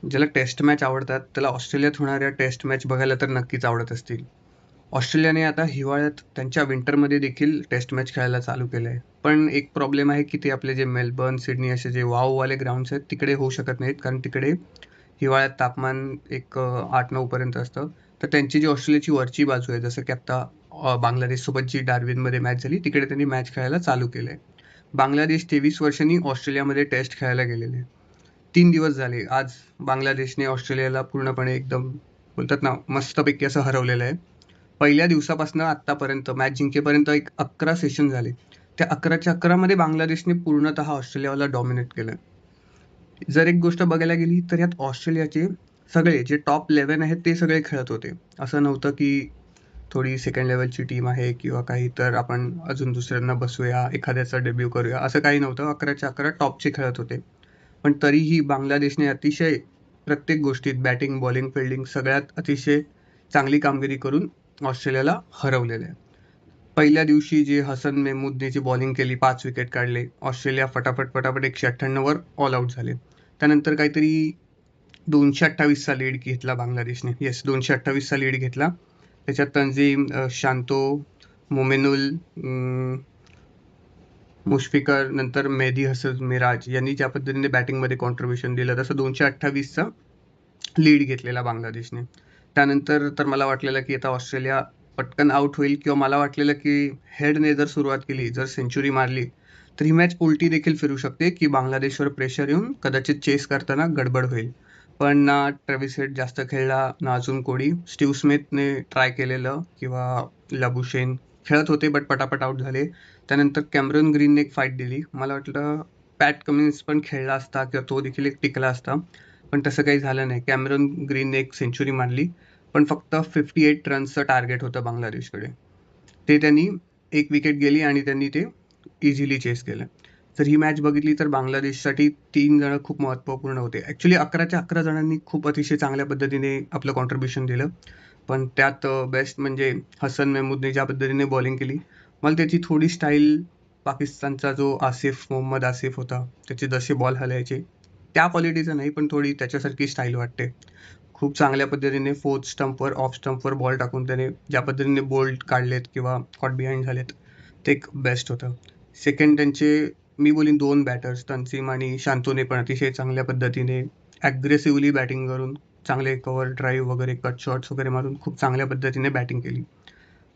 ज्याला taste match आवडतात त्याला ऑस्ट्रेलियात होणाऱ्या टेस्ट मॅच बघायला तर नक्कीच आवडत असतील. ऑस्ट्रेलियाने आता हिवाळ्यात त्यांच्या विंटरमध्ये देखील टेस्ट मॅच खेळायला चालू केलं आहे. पण एक प्रॉब्लेम आहे की ते आपले जे मेलबर्न, सिडनी असे जे वाववाले ग्राउंड्स आहेत तिकडे होऊ शकत नाहीत, कारण तिकडे हिवाळ्यात तापमान एक 8-9 पर्यंत असतं. तर त्यांची जी ऑस्ट्रेलियाची वरची बाजू आहे, जसं की आता बांगलादेशसोबत जी डार्विनमध्ये मॅच झाली तिकडे त्यांनी मॅच खेळायला चालू केलं आहे. बांगलादेश 23 वर्षांनी ऑस्ट्रेलियामध्ये टेस्ट खेळायला गेलेले आहे. 3 दिवस झाले. आज बांगलादेशने ऑस्ट्रेलियाला पूर्णपणे एकदम बोलतात ना मस्तपैकी असं हरवलेलं आहे. पहिल्या दिवसापासून आत्तापर्यंत मॅच जिंकेपर्यंत एक 11 सेशन झाले. त्या 11च्या 11 मध्ये बांगलादेशने पूर्णतः ऑस्ट्रेलियाला डॉमिनेट केलं. जर एक गोष्ट बघायला गेली तर यात ऑस्ट्रेलियाचे सगळे जे टॉप 11 आहेत ते सगळे खेळत होते. असं नव्हतं की थोडी सेकंड लेव्हलची टीम आहे किंवा काही तर आपण अजून दुसऱ्यांना बसूया, एखाद्याचा डेब्यू करूया, असं काही नव्हतं. 11च्या 11 टॉपचे खेळत होते. पण तरीही बांगलादेशने अतिशय प्रत्येक गोष्टीत बॅटिंग, बॉलिंग, फिल्डिंग सगळ्यात अतिशय चांगली कामगिरी करून ऑस्ट्रेलियाला हरवलेलं आहे. पहिल्या दिवशी जे हसन मेहमूदने जी बॉलिंग केली, 5 विकेट काढले. ऑस्ट्रेलिया फटाफट 198 वर ऑल आउट झाले. त्यानंतर काहीतरी 228चा लीड घेतला बांगलादेशने. येस, 228चा लीड घेतला. त्याच्यात तंजीम, शांतो, मोमेनुल, मुश्फिकर, नंतर मेहदी हसन मिराज यांनी ज्या पद्धतीने बॅटिंगमध्ये कॉन्ट्रीब्युशन दिलं, तसं 228चा लीड घेतलेला बांगलादेशने. त्यानंतर तर मला वाटलेलं की आता ऑस्ट्रेलिया पटकन आउट होईल, किंवा मला वाटलेलं की हेडने जर सुरुवात केली, जर सेंचुरी मारली तर ही मॅच उलटी देखील फिरू शकते, की बांगलादेशवर प्रेशर येऊन कदाचित चेस करताना गडबड होईल. पण ना ट्रेव्हिस हेड जास्त खेळला, ना अजून कोणी. स्टीव्ह स्मिथने ट्राय केलेलं किंवा लबुशेन खेळत होते, बट पटापट आउट झाले. त्यानंतर कॅमरॉन ग्रीनने एक फाईट दिली. मला वाटलं पॅट कमिन्स पण खेळला असता किंवा तो देखील एक टिकला असता, पण तसं काही झालं नाही. कॅमरॉन ग्रीनने एक सेंचुरी मारली, पण फक्त 58 रन्सचं टार्गेट होतं बांगलादेशकडे. ते त्यांनी एक विकेट गेली आणि त्यांनी ते इझिली चेस केलं. जर ही मॅच बघितली तर बांगलादेशसाठी 3 जण खूप महत्त्वपूर्ण होते. ॲक्च्युली 11च्या 11 जणांनी खूप अतिशय चांगल्या पद्धतीने आपलं कॉन्ट्रीब्युशन दिलं. पण त्यात बेस्ट म्हणजे हसन मेहमूदने ज्या पद्धतीने बॉलिंग केली, मला त्याची थोडी स्टाईल पाकिस्तानचा जो मोहम्मद आसिफ होता, त्याचे जसे बॉल हलायचे त्या क्वालिटीचं नाही, पण थोडी त्याच्यासारखी स्टाईल वाटते. खूप चांगल्या पद्धतीने फोर्थ स्टंपवर, ऑफ स्टंपवर बॉल टाकून त्याने ज्या पद्धतीने बोल्ड काढलेत किंवा कॉट बिहाइंड झालेत, ते एक बेस्ट होतं. सेकंड त्यांचे मी बोलीन 2 बॅटर्स तन्सीम आणि शांतूने पण अतिशय चांगल्या पद्धतीने ॲग्रेसिव्हली बॅटिंग करून चांगले कव्हर ड्राईव्ह वगैरे, कट शॉट्स वगैरे मारून खूप चांगल्या पद्धतीने बॅटिंग केली.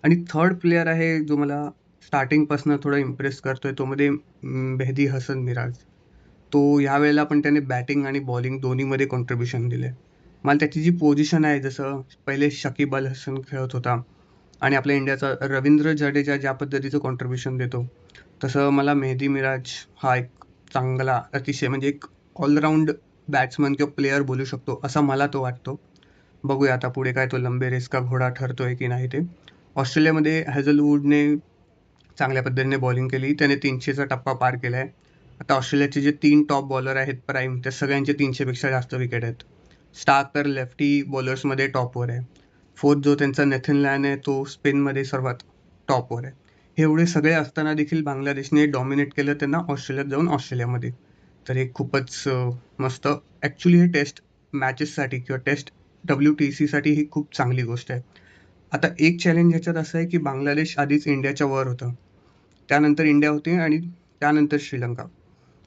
आणि थर्ड प्लेयर आहे जो मला स्टार्टिंगपासून थोडा इम्प्रेस करतोय, तो मध्ये मेहदी हसन मिराज. तो ह्यावेळेला पण त्याने बॅटिंग आणि बॉलिंग दोन्हीमध्ये कॉन्ट्रीब्युशन दिले. मला त्याची जी पोझिशन आहे, जसं पहिले शकीब अल हसन खेळत होता आणि आपल्या इंडियाचा रवींद्र जडेजा ज्या पद्धतीचं कॉन्ट्रीब्युशन देतो, तसं मला मेहदी मिराज हा एक चांगला अतिशय म्हणजे एक ऑलराऊंड बॅट्समन किंवा प्लेयर बोलू शकतो, असा मला तो वाटतो. बघूया आता पुढे काय तो लंबे रेस का घोडा ठरतोय की नाही ते. ऑस्ट्रेलियामध्ये हॅझलवूडने चांगल्या पद्धतीने बॉलिंग केली. त्याने 300चा टप्पा पार केला आहे. आता ऑस्ट्रेलियाचे जे 3 टॉप बॉलर आहेत प्राईम, त्या सगळ्यांचे 300पेक्षा जास्त विकेट आहेत. स्टार्क तर लेफ्टी बॉलर्समध्ये टॉपवर आहे. फोर्थ जो त्यांचा नेथन लॅन आहे, तो स्पिनमध्ये सर्वात टॉपवर आहे. हे एवढे सगळे असताना देखील बांगलादेशने डॉमिनेट केलं त्यांना ऑस्ट्रेलियात जाऊन ऑस्ट्रेलियामध्ये. तर हे खूपच मस्त. ॲक्च्युली हे टेस्ट मॅचेससाठी किंवा टेस्ट WTCसाठी ही खूप चांगली गोष्ट आहे. आता एक चॅलेंज ह्याच्यात असं आहे की बांगलादेश आधीच इंडियाच्या वर होतं. त्यानंतर इंडिया होती आणि त्यानंतर श्रीलंका.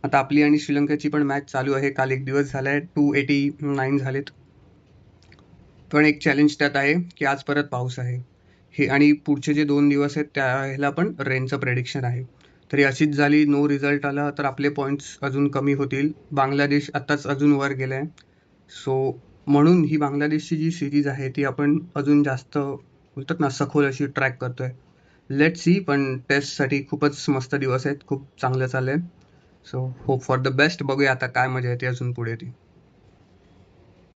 आता आपली आणि श्रीलंकाची पण मॅच चालू आहे. काल एक दिवस झालाय, 289 झालेत. पण एक चॅलेंज त्यात आहे की आज परत पाऊस आहे हे, आणि पुढचे जे 2 दिवस आहेत त्याला पण रेनचं प्रेडिक्शन आहे. तरी अशीच झाली, नो रिझल्ट आला तर आपले पॉईंट्स अजून कमी होतील. बांगलादेश आत्ताच अजून वर गेलाय. सो म्हणून ही बांगलादेशची जी सिरीज आहे ती आपण अजून जास्त बोलतात ना सखोल अशी ट्रॅक करतोय. Let see. पण टेस्टसाठी खूपच मस्त दिवस आहेत, खूप चांगलं चाललंय. So hope for the best. बघूया आता काय मजा येते अजून पुढे ती.